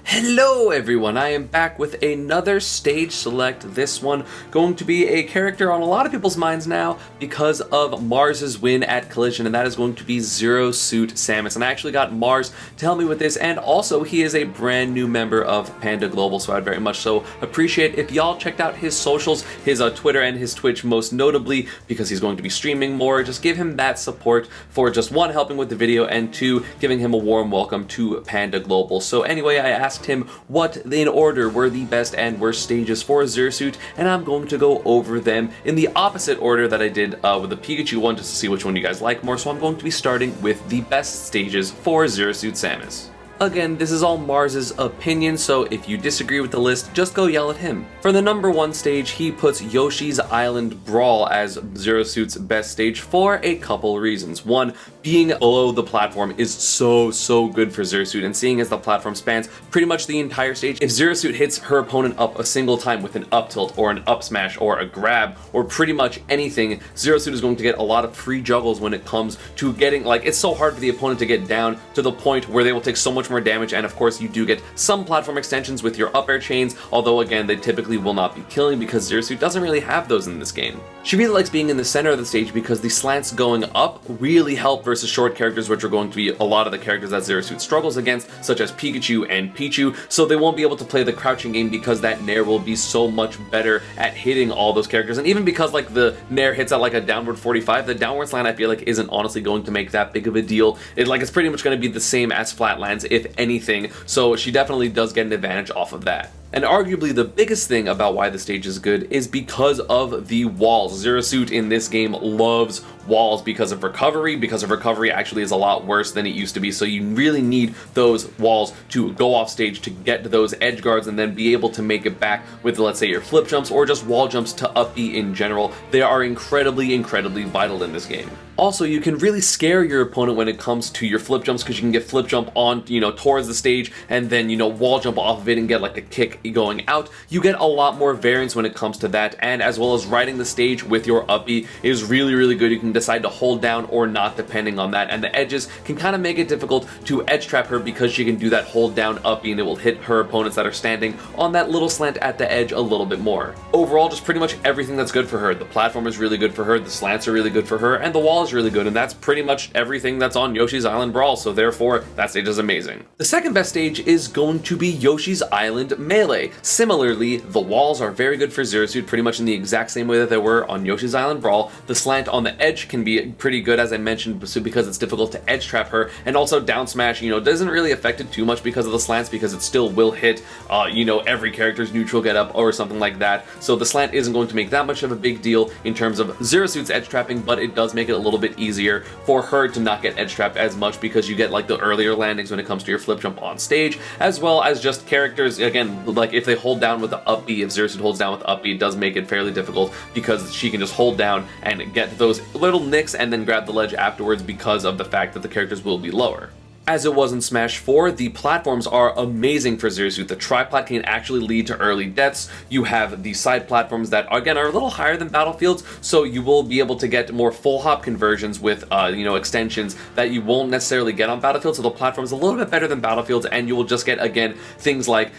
Hello everyone, I am back with another stage select. This one going to be a character on a lot of people's minds now because of Mars's win at Collision, and that is going to be Zero Suit Samus. And I actually got Mars to help me with this, and also he is a brand new member of Panda Global, so I'd very much so appreciate if y'all checked out his socials, his Twitter and his Twitch most notably, because he's going to be streaming more. Just give him that support for just one, helping with the video, and two, giving him a warm welcome to Panda Global. So anyway, I asked him what in order were the best and worst stages for Zero Suit, and I'm going to go over them in the opposite order that I did with the Pikachu one, just to see which one you guys like more. So I'm going to be starting with the best stages for Zero Suit Samus. Again, this is all Mars's opinion, so if you disagree with the list, just go yell at him. For the number one stage, he puts Yoshi's Island Brawl as Zero Suit's best stage for a couple reasons. One, being below the platform is so good for Zero Suit, and seeing as the platform spans pretty much the entire stage, if Zero Suit hits her opponent up a single time with an up tilt or an up smash or a grab or pretty much anything, Zero Suit is going to get a lot of free juggles when it comes to getting, like, it's so hard for the opponent to get down to the point where they will take so much more damage. And of course you do get some platform extensions with your up air chains, although again they typically will not be killing because Zero Suit doesn't really have those in this game. She really likes being in the center of the stage because the slants going up really help versus short characters, which are going to be a lot of the characters that Zero Suit struggles against, such as Pikachu and Pichu, so they won't be able to play the crouching game because that Nair will be so much better at hitting all those characters. And even because like the Nair hits at like a downward 45, the downward slant I feel like isn't honestly going to make that big of a deal. It's pretty much going to be the same as flatlands if anything, so she definitely does get an advantage off of that. And arguably the biggest thing about why the stage is good is because of the walls. Zero Suit in this game loves walls because of recovery actually is a lot worse than it used to be, so you really need those walls to go off stage to get to those edge guards and then be able to make it back with, let's say, your flip jumps or just wall jumps to up B in general. They are incredibly vital in this game. Also, you can really scare your opponent when it comes to your flip jumps because you can get flip jump on, towards the stage and then, wall jump off of it and get like a kick going out. You get a lot more variance when it comes to that, and as well as riding the stage with your up B is really good. You can decide to hold down or not depending on that, and the edges can kind of make it difficult to edge trap her because she can do that hold down up B and it will hit her opponents that are standing on that little slant at the edge a little bit more. Overall, just pretty much everything that's good for her. The platform is really good for her, the slants are really good for her, and the wall is really good, and that's pretty much everything that's on Yoshi's Island Brawl, so therefore that stage is amazing. The second best stage is going to be Yoshi's Island Melee. Similarly, the walls are very good for Zero Suit, pretty much in the exact same way that they were on Yoshi's Island Brawl. The slant on the edge can be pretty good, as I mentioned, because it's difficult to edge trap her, and also down smash, doesn't really affect it too much because of the slants, because it still will hit, every character's neutral get up or something like that. So the slant isn't going to make that much of a big deal in terms of Zero Suit's edge trapping, but it does make it a little bit easier for her to not get edge trapped as much because you get like the earlier landings when it comes to your flip jump on stage, as well as just characters, again, like if they hold down with the up B, if Zero Suit holds down with up B, it does make it fairly difficult because she can just hold down and get those little nicks and then grab the ledge afterwards because of the fact that the characters will be lower. As it was in Smash 4, the platforms are amazing for Zero Suit. The tri-plat can actually lead to early deaths. You have the side platforms that, again, are a little higher than Battlefields, so you will be able to get more full hop conversions with, extensions that you won't necessarily get on Battlefield, so the platform's a little bit better than Battlefields, and you will just get, again, things like,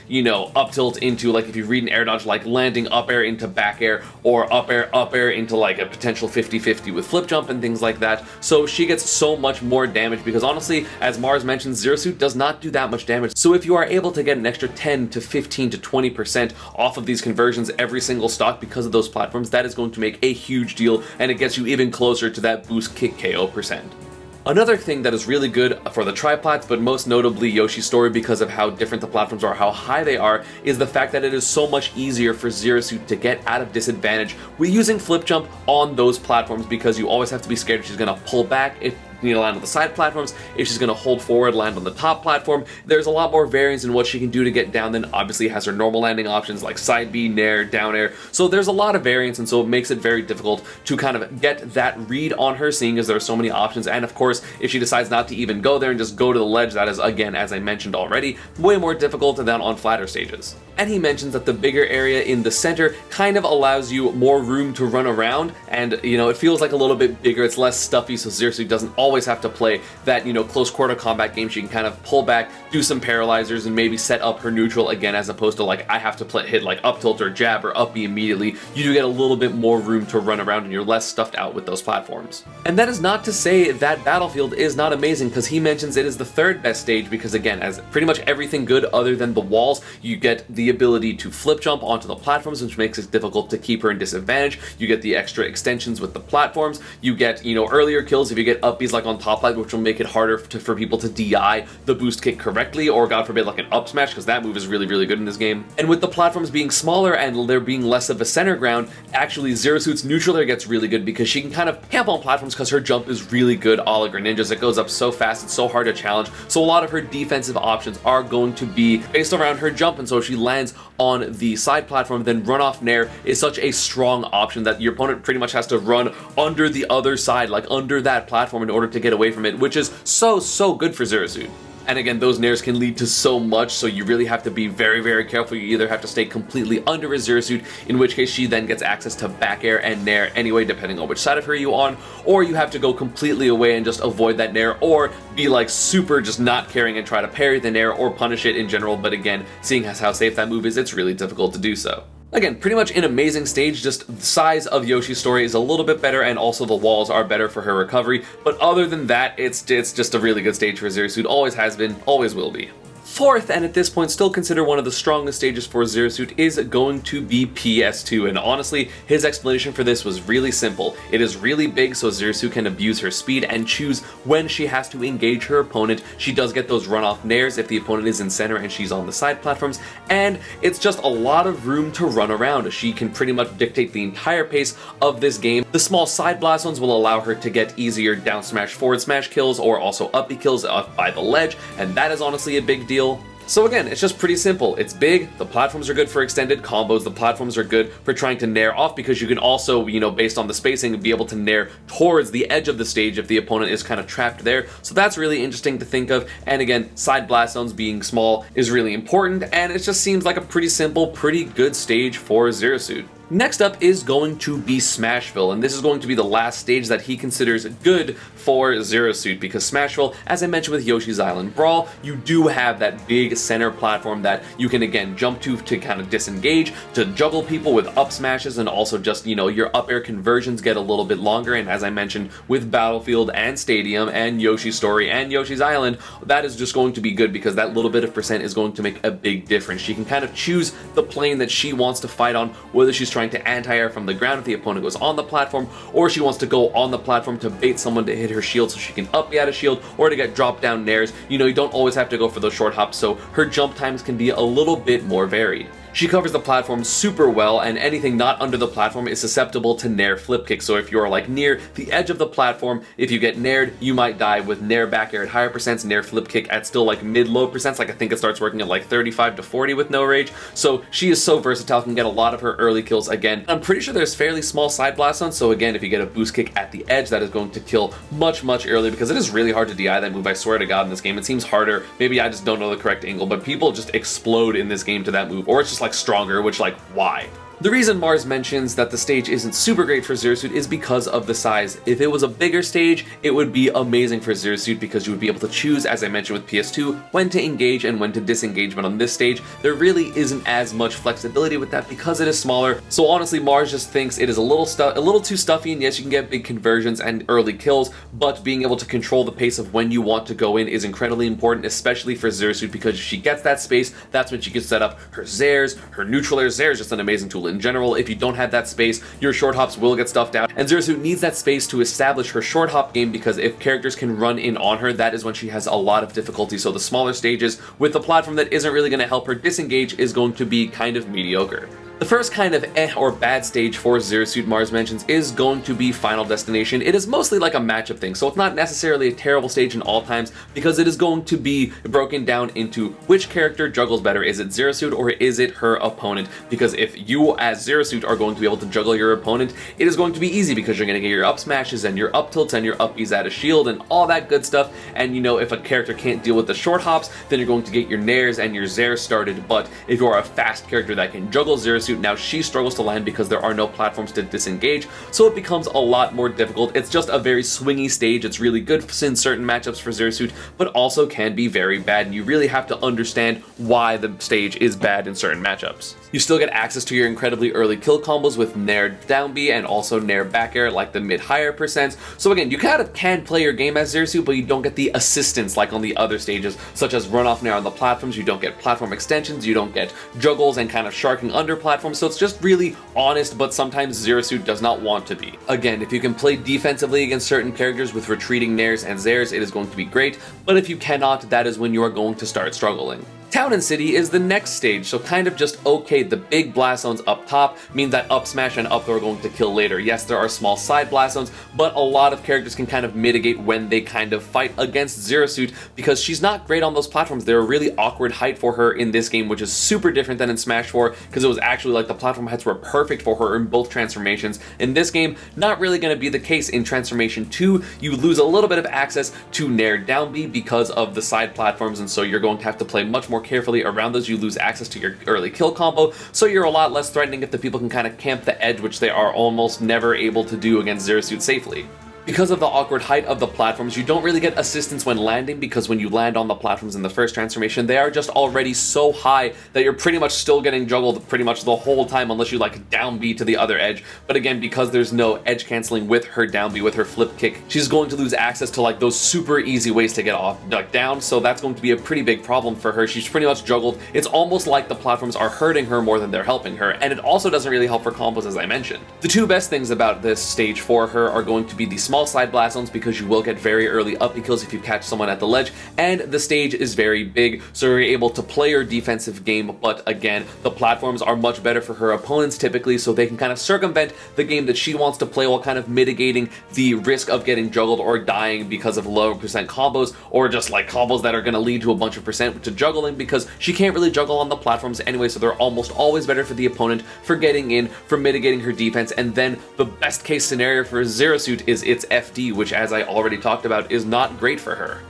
up tilt into, like, if you read an air dodge, like landing up air into back air, or up air into, like, a potential 50-50 with flip jump and things like that. So she gets so much more damage because, honestly, as Mars mentioned, Zero Suit does not do that much damage. So if you are able to get an extra 10 to 15 to 20% off of these conversions every single stock because of those platforms, that is going to make a huge deal, and it gets you even closer to that boost kick KO percent. Another thing that is really good for the triplats, but most notably Yoshi's story because of how different the platforms are, how high they are, is the fact that it is so much easier for Zero Suit to get out of disadvantage with using flip jump on those platforms, because you always have to be scared she's going to pull back if land on the side platforms. If she's going to hold forward, land on the top platform, there's a lot more variance in what she can do to get down than obviously has her normal landing options like side B, nair, down air. So there's a lot of variance, and so it makes it very difficult to kind of get that read on her, seeing as there are so many options. And of course, if she decides not to even go there and just go to the ledge, that is, again, as I mentioned already, way more difficult than on flatter stages. And he mentions that the bigger area in the center kind of allows you more room to run around, and it feels like a little bit bigger, it's less stuffy, so Zero Suit doesn't always have to play that, you know, close quarter combat game. She can kind of pull back, do some paralyzers, and maybe set up her neutral again, as opposed to like I have to hit like up tilt or jab or up B immediately. You do get a little bit more room to run around and you're less stuffed out with those platforms. And that is not to say that Battlefield is not amazing, because he mentions it is the third best stage because, again, as pretty much everything good other than the walls, you get the ability to flip jump onto the platforms, which makes it difficult to keep her in disadvantage. You get the extra extensions with the platforms. You get, you know, earlier kills if you get up Bs like on top light, which will make it harder for people to DI the boost kick correctly, or God forbid like an up smash, because that move is really, really good in this game. And with the platforms being smaller and there being less of a center ground, actually Zero Suit's neutral there gets really good because she can kind of camp on platforms because her jump is really good, a la Greninja's. It goes up so fast, it's so hard to challenge. So a lot of her defensive options are going to be based around her jump, and so if she lands on the side platform, then run off Nair is such a strong option that your opponent pretty much has to run under the other side, like under that platform, in order to get away from it, which is so good for Zero Suit. And again, those nairs can lead to so much, so you really have to be very, very careful. You either have to stay completely under a Zero Suit, in which case she then gets access to back air and nair anyway, depending on which side of her you're on, or you have to go completely away and just avoid that nair, or be like super just not caring and try to parry the nair or punish it in general. But again, seeing as how safe that move is, it's really difficult to do so. Again, pretty much an amazing stage, just the size of Yoshi's story is a little bit better, and also the walls are better for her recovery, but other than that, it's just a really good stage for Zero Suit, always has been, always will be. Fourth, and at this point still consider one of the strongest stages for Zero Suit, is going to be PS2, and honestly, his explanation for this was really simple. It is really big, so Zero Suit can abuse her speed and choose when she has to engage her opponent. She does get those runoff nairs if the opponent is in center and she's on the side platforms, and it's just a lot of room to run around. She can pretty much dictate the entire pace of this game. The small side blast ones will allow her to get easier down smash, forward smash kills, or also up B kills up by the ledge, and that is honestly a big deal. So again, it's just pretty simple. It's big, the platforms are good for extended combos, the platforms are good for trying to nair off, because you can also, you know, based on the spacing, be able to nair towards the edge of the stage if the opponent is kind of trapped there. So that's really interesting to think of. And again, side blast zones being small is really important, and it just seems like a pretty simple, pretty good stage for Zero Suit. Next up is going to be Smashville, and this is going to be the last stage that he considers good for Zero Suit, because Smashville, as I mentioned with Yoshi's Island Brawl, you do have that big center platform that you can again jump to kind of disengage, to juggle people with up smashes, and also just, you know, your up air conversions get a little bit longer. And as I mentioned with Battlefield and Stadium and Yoshi's Story and Yoshi's Island, that is just going to be good because that little bit of percent is going to make a big difference. She can kind of choose the plane that she wants to fight on, whether she's trying to anti-air from the ground if the opponent goes on the platform, or she wants to go on the platform to bait someone to hit her shield so she can up B out of shield, or to get drop down nairs. You know, you don't always have to go for those short hops, so her jump times can be a little bit more varied. She covers the platform super well, and anything not under the platform is susceptible to nair flip kick. So if you're like near the edge of the platform, if you get naired, you might die with nair back air at higher percents, nair flip kick at still like mid-low percents. Like I think it starts working at like 35 to 40 with no rage. So she is so versatile, can get a lot of her early kills. Again, I'm pretty sure there's fairly small side blast zones, so again, if you get a boost kick at the edge, that is going to kill much earlier, because it is really hard to DI that move. I swear to God, in this game, it seems harder. Maybe I just don't know the correct angle, but people just explode in this game to that move, or it's just like stronger, which like, why? The reason Mars mentions that the stage isn't super great for Zero Suit is because of the size. If it was a bigger stage, it would be amazing for Zero Suit because you would be able to choose, as I mentioned with PS2, when to engage and when to disengage. But on this stage, there really isn't as much flexibility with that because it is smaller. So honestly, Mars just thinks it is a little too stuffy, and yes, you can get big conversions and early kills, but being able to control the pace of when you want to go in is incredibly important, especially for Zero Suit, because if she gets that space, that's when she can set up her Zairs, her neutral air. Zair is just an amazing tool in general. If you don't have that space, your short hops will get stuffed out, and Zero Suit needs that space to establish her short hop game, because if characters can run in on her, that is when she has a lot of difficulty. So the smaller stages with the platform that isn't really going to help her disengage is going to be kind of mediocre. The first kind of or bad stage for Zero Suit, Mars mentions, is going to be Final Destination. It is mostly like a matchup thing, so it's not necessarily a terrible stage in all times, because it is going to be broken down into which character juggles better. Is it Zero Suit or is it her opponent? Because if you as Zero Suit are going to be able to juggle your opponent, it is going to be easy because you're going to get your up smashes and your up tilts and your up Bs out of shield and all that good stuff. And you know, if a character can't deal with the short hops, then you're going to get your nairs and your Zair started. But if you are a fast character that can juggle Zero Suit, Suit. Now she struggles to land because there are no platforms to disengage, so it becomes a lot more difficult. It's just a very swingy stage. It's really good in certain matchups for Zero Suit, but also can be very bad, and you really have to understand why the stage is bad in certain matchups. You still get access to your incredibly early kill combos with Nair down B and also Nair back air like the mid-higher percents. So again, you kind of can play your game as Zero Suit, but you don't get the assistance like on the other stages, such as run-off Nair on the platforms. You don't get platform extensions, you don't get juggles and kind of sharking under platforms, so it's just really honest, but sometimes Zero Suit does not want to be. Again, if you can play defensively against certain characters with retreating Nairs and Zairs, it is going to be great, but if you cannot, that is when you are going to start struggling. Town and City is the next stage, so kind of just okay. The big blast zones up top mean that up smash and up throw are going to kill later. Yes, there are small side blast zones, but a lot of characters can kind of mitigate when they kind of fight against Zero Suit because she's not great on those platforms. They're a really awkward height for her in this game, which is super different than in Smash 4 because it was actually like the platform heights were perfect for her in both transformations. In this game, not really going to be the case. In Transformation 2, you lose a little bit of access to Nair down B because of the side platforms, and so you're going to have to play much more carefully around those. You lose access to your early kill combo, so you're a lot less threatening if the people can kind of camp the edge, which they are almost never able to do against Zero Suit safely. Because of the awkward height of the platforms, you don't really get assistance when landing because when you land on the platforms in the first transformation, they are just already so high that you're pretty much still getting juggled pretty much the whole time unless you like down B to the other edge. But again, because there's no edge canceling with her down B, with her flip kick, she's going to lose access to like those super easy ways to get off, like down, so that's going to be a pretty big problem for her. She's pretty much juggled. It's almost like the platforms are hurting her more than they're helping her, and it also doesn't really help for combos, as I mentioned. The two best things about this stage for her are going to be the small side blast zones because you will get very early up kills if you catch someone at the ledge, and the stage is very big, so you're able to play your defensive game, but again, the platforms are much better for her opponents typically, so they can kind of circumvent the game that she wants to play while kind of mitigating the risk of getting juggled or dying because of low percent combos, or just like combos that are going to lead to a bunch of percent to juggling, because she can't really juggle on the platforms anyway, so they're almost always better for the opponent for getting in, for mitigating her defense. And then the best case scenario for Zero Suit is its FD, which, as I already talked about, is not great for her.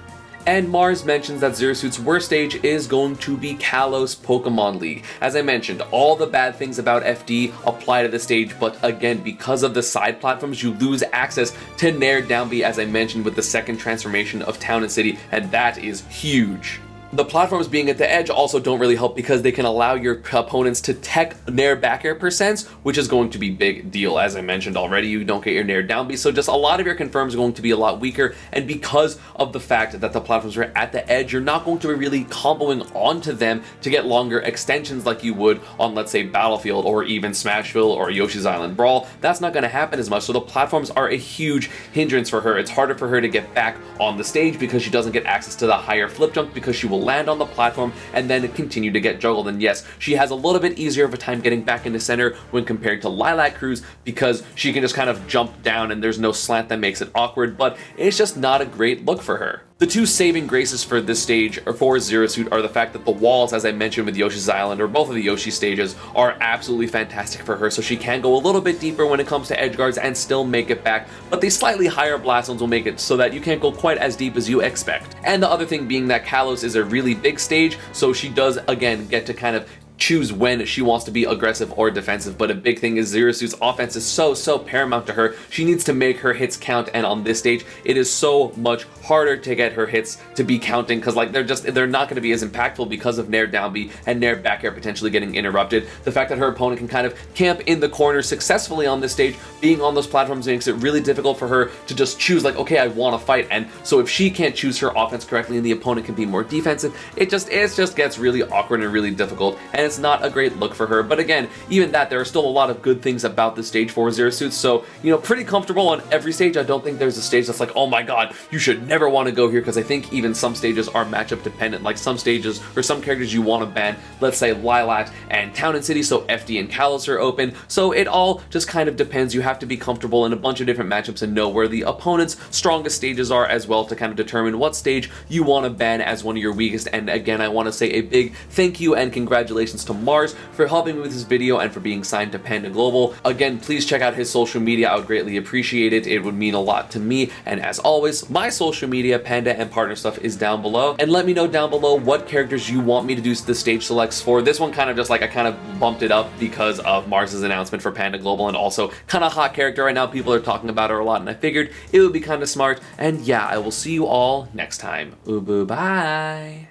And Mars mentions that Zero Suit's worst stage is going to be Kalos Pokemon League. As I mentioned, all the bad things about FD apply to the stage, but again, because of the side platforms, you lose access to Nair down B, as I mentioned, with the second transformation of Town and City, and that is huge. The platforms being at the edge also don't really help because they can allow your opponents to tech Nair back air percents, which is going to be big deal. As I mentioned already, you don't get your Nair down B, so just a lot of your confirms are going to be a lot weaker, and because of the fact that the platforms are at the edge, you're not going to be really comboing onto them to get longer extensions like you would on, let's say, Battlefield or even Smashville or Yoshi's Island Brawl. That's not going to happen as much, so the platforms are a huge hindrance for her. It's harder for her to get back on the stage because she doesn't get access to the higher flip jump because she will land on the platform and then continue to get juggled. And yes, she has a little bit easier of a time getting back into center when compared to Lilac Cruz because she can just kind of jump down and there's no slant that makes it awkward, but it's just not a great look for her. The two saving graces for this stage, or for Zero Suit, are the fact that the walls, as I mentioned with Yoshi's Island, or both of the Yoshi stages, are absolutely fantastic for her, so she can go a little bit deeper when it comes to edge guards and still make it back, but the slightly higher blast zones will make it so that you can't go quite as deep as you expect. And the other thing being that Kalos is a really big stage, so she does, again, get to kind of choose when she wants to be aggressive or defensive, but a big thing is Zero Suit's offense is so paramount to her. She needs to make her hits count, and on this stage, it is so much harder to get her hits to be counting because like they're not going to be as impactful because of Nair down B and Nair back air potentially getting interrupted. The fact that her opponent can kind of camp in the corner successfully on this stage, being on those platforms makes it really difficult for her to just choose like, okay, I want to fight, and so if she can't choose her offense correctly and the opponent can be more defensive, it just gets really awkward and really difficult, and it's not a great look for her. But again, even that, there are still a lot of good things about the stage for Zero Suit, so, you know, pretty comfortable on every stage. I don't think there's a stage that's like, oh my god, you should never want to go here, because I think even some stages are matchup dependent, like some stages or some characters you want to ban, let's say Lilac and Town and City, so FD and Kalos are open, so it all just kind of depends. You have to be comfortable in a bunch of different matchups and know where the opponent's strongest stages are as well to kind of determine what stage you want to ban as one of your weakest. And again, I want to say a big thank you and congratulations congratulations to Mars for helping me with this video and for being signed to Panda Global. Again, please check out his social media. I would greatly appreciate it. It would mean a lot to me. And as always, my social media, Panda and partner stuff, is down below. And let me know down below what characters you want me to do the stage selects for. This one kind of just like, I kind of bumped it up because of Mars's announcement for Panda Global, and also kind of hot character right now. People are talking about her a lot, and I figured it would be kind of smart. And yeah, I will see you all next time. Bye.